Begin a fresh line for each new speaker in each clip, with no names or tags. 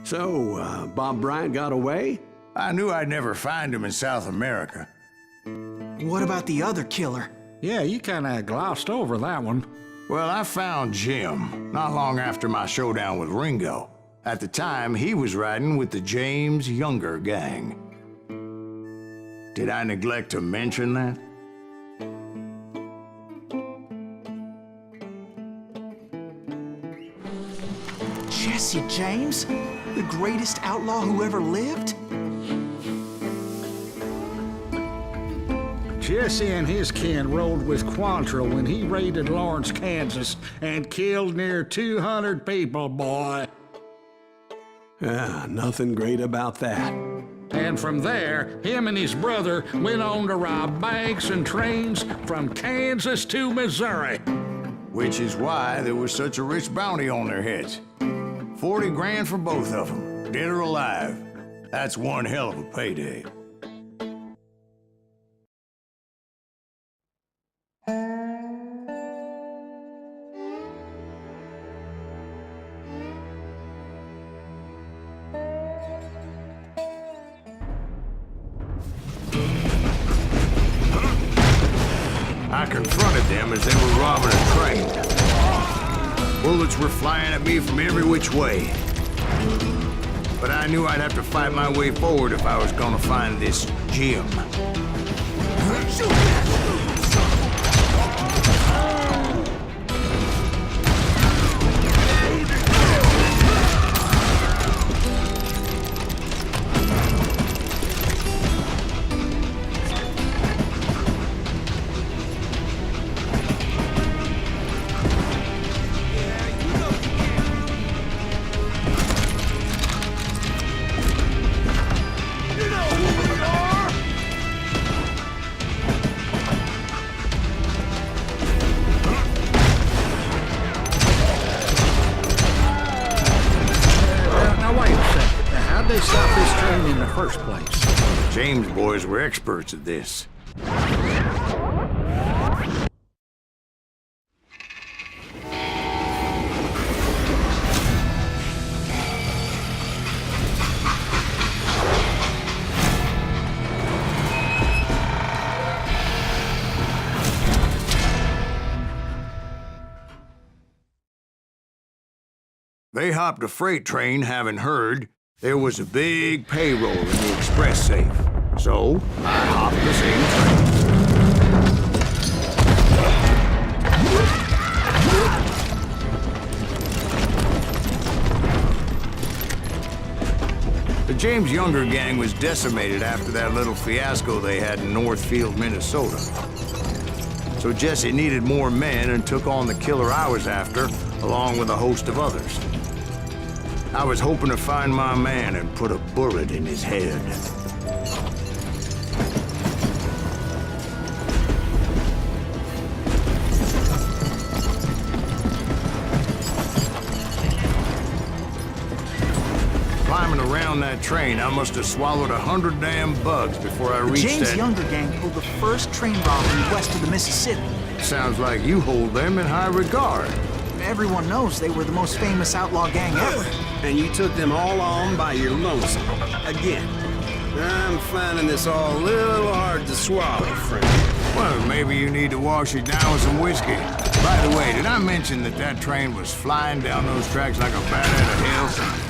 So, Bob Bryant got away?
I knew I'd never find him in South America.
What about the other killer?
Yeah, you kinda glossed over that one.
Well, I found Jim not long after my showdown with Ringo. At the time, he was riding with the James Younger gang. Did I neglect to mention that?
Jesse James? The greatest outlaw who ever lived?
Jesse and his kin rode with Quantrill when he raided Lawrence, Kansas, and killed near 200 people, boy.
Ah, nothing great about that.
And from there, him and his brother went on to rob banks and trains from Kansas to Missouri.
Which is why there was such a rich bounty on their heads. 40 grand for both of them, dead or alive. That's one hell of a payday. I confronted them as they were robbing a train. Bullets were flying at me from every which way. But I knew I'd have to fight my way forward if I was gonna find this Jim.
How'd they stop this train in the first place?
James boys were experts at this. They hopped a freight train, having heard there was a big payroll in the express safe. So, I hopped the same train. The James Younger gang was decimated after that little fiasco they had in Northfield, Minnesota. So Jesse needed more men and took on the killer I was after, along with a host of others. I was hoping to find my man and put a bullet in his head. Climbing around that train, I must have swallowed 100 damn bugs before I reached
James
that...
Younger gang pulled the first train robbery west of the Mississippi.
Sounds like you hold them in high regard.
Everyone knows they were the most famous outlaw gang ever.
And you took them all on by your lonesome. Again. I'm finding this all a little hard to swallow, friend.
Well, maybe you need to wash it down with some whiskey. By the way, did I mention that that train was flying down those tracks like a bat out of hell?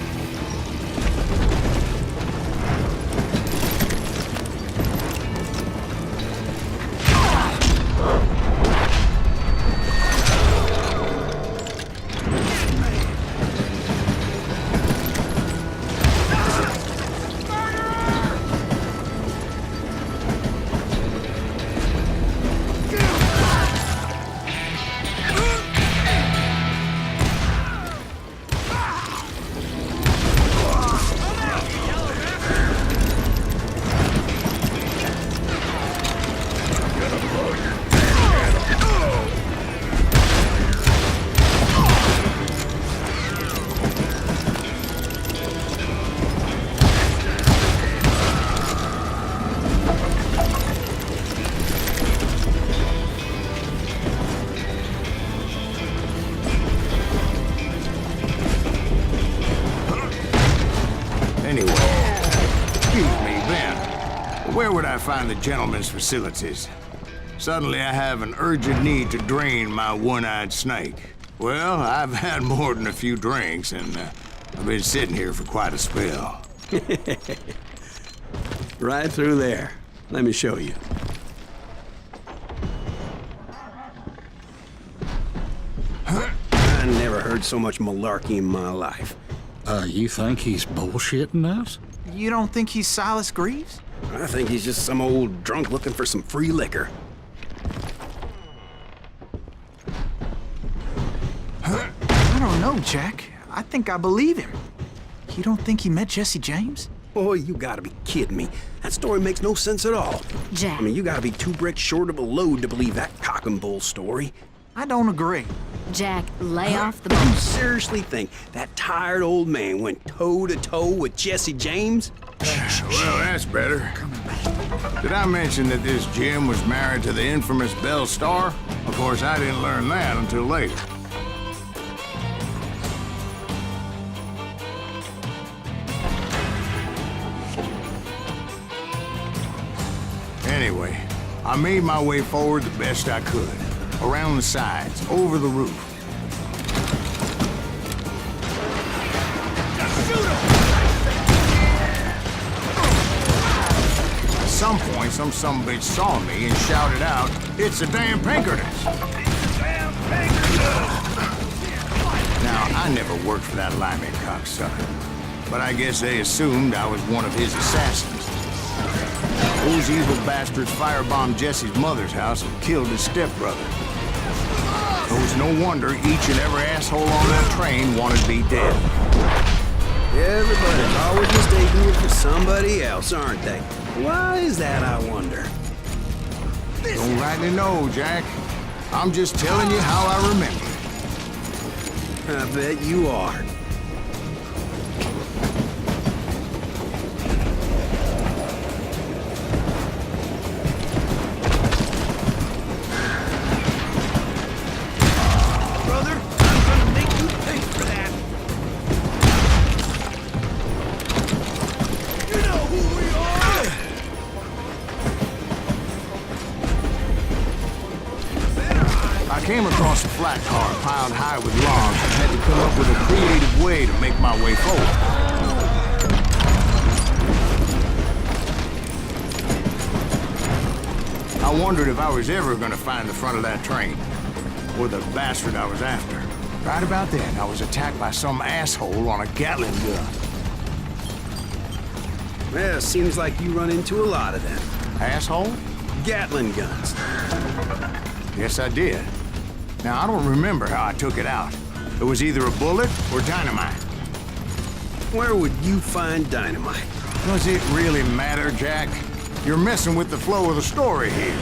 Where would I find the gentleman's facilities? Suddenly I have an urgent need to drain my one-eyed snake. Well, I've had more than a few drinks, and I've been sitting here for quite a spell.
Right through there. Let me show you.
I never heard so much malarkey in my life.
You think he's bullshitting us?
You don't think he's Silas Greaves?
I think he's just some old drunk looking for some free liquor.
I don't know, Jack. I think I believe him. You don't think he met Jesse James?
Boy, you gotta be kidding me. That story makes no sense at all.
Jack.
I mean, you gotta be 2 bricks short of a load to believe that cock and bull story.
I don't agree.
Jack, lay off the
You
bull.
seriously think that tired old man went toe-to-toe with Jesse James?
Well, that's better. Did I mention that this Jim was married to the infamous Belle Star? Of course, I didn't learn that until later. Anyway, I made my way forward the best I could. Around the sides, over the roof. At some point, some sumbitch saw me and shouted out, "It's the damn Pinkertons!" Now, I never worked for that limey cocksucker, but I guess they assumed I was one of his assassins. Those evil bastards firebombed Jesse's mother's house and killed his stepbrother. It was no wonder each and every asshole on that train wanted me dead.
Everybody's always mistaking you for somebody else, aren't they? Why is that, I wonder?
Don't rightly know, Jack. I'm just telling you how I remember.
I bet you are. Brother, I'm gonna make you pay for that. You know who we are!
I came across a flat car piled high with logs and had to come up with a creative way to make my way forward. I wondered if I was ever going to find the front of that train, or the bastard I was after. Right about then, I was attacked by some asshole on a Gatling gun.
Well, seems like you run into a lot of them.
Asshole?
Gatling guns.
Yes, I did. Now, I don't remember how I took it out. It was either a bullet or dynamite.
Where would you find dynamite?
Does it really matter, Jack? You're messing with the flow of the story here.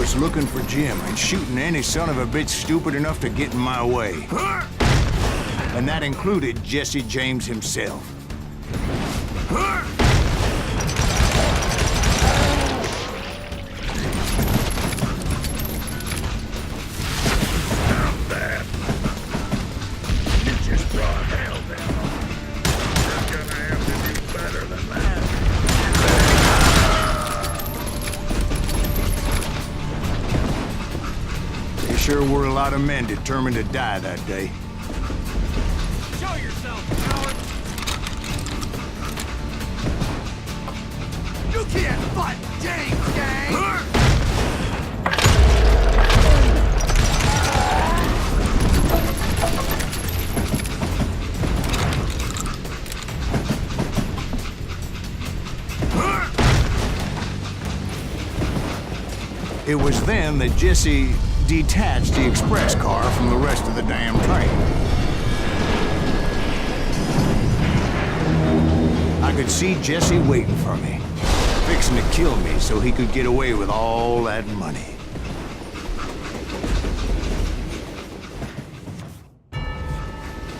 was looking for Jim and shooting any son of a bitch stupid enough to get in my way. And that included Jesse James himself. Sure were a lot of men determined to die that day.
Show yourself, coward! You can't fight James, gang!
It was then that Jesse detached the express car from the rest of the damn train. I could see Jesse waiting for me, fixing to kill me so he could get away with all that money.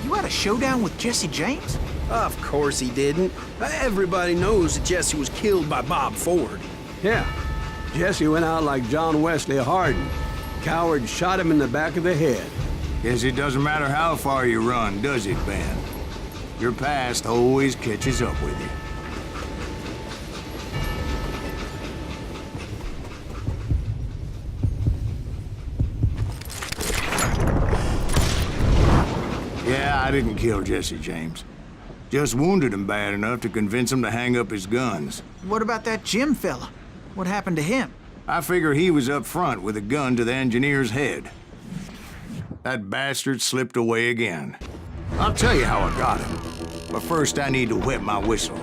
You had a showdown with Jesse James?
Of course he didn't. Everybody knows that Jesse was killed by Bob Ford.
Yeah. Jesse went out like John Wesley Hardin. Coward shot him in the back of the head.
Guess it doesn't matter how far you run, does it, Ben? Your past always catches up with you. Yeah, I didn't kill Jesse James. Just wounded him bad enough to convince him to hang up his guns.
What about that Jim fella? What happened to him?
I figure he was up front with a gun to the engineer's head. That bastard slipped away again. I'll tell you how I got him. But first I need to wet my whistle.